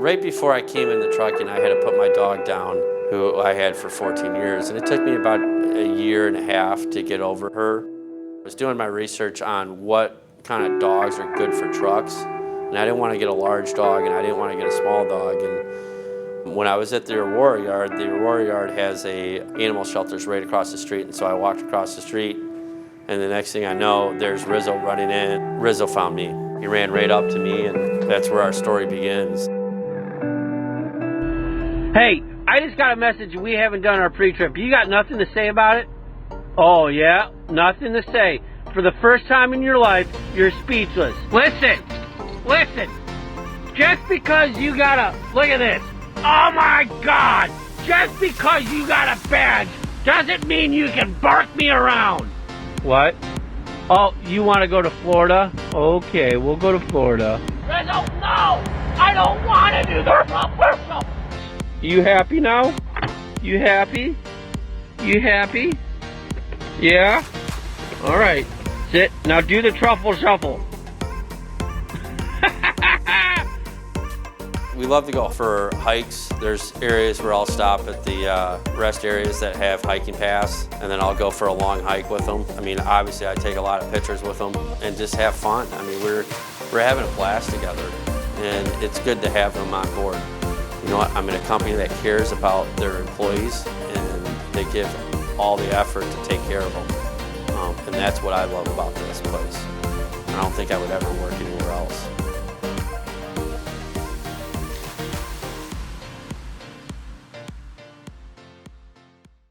Right before I came in the trucking, I had to put my dog down, who I had for 14 years, and it took me about a year and a half to get over her. I was doing my research on what kind of dogs are good for trucks, and I didn't want to get a large dog, and I didn't want to get a small dog. And when I was at the Aurora yard has animal shelters right across the street, and so I walked across the street, and the next thing I know, there's Rizzo running in. Rizzo found me. He ran right up to me, and that's where our story begins. Hey, I just got a message we haven't done our pre-trip. You got nothing to say about it? Oh, yeah? Nothing to say. For the first time in your life, you're speechless. Listen. Just because you got a... Look at this. Oh, my God. Just because you got a badge doesn't mean you can bark me around. What? Oh, you want to go to Florida? Okay, we'll go to Florida. Rizzo, no! I don't want to do the truffle. You happy now? You happy? You happy? Yeah? All right. Sit. Now do the truffle shuffle. We love to go for hikes. There's areas where I'll stop at the rest areas that have hiking paths, and then I'll go for a long hike with them. I mean, obviously I take a lot of pictures with them and just have fun. I mean, we're having a blast together, and it's good to have them on board. You know what, I'm in a company that cares about their employees, and they give all the effort to take care of them. And that's what I love about this place. I don't think I would ever work anywhere else.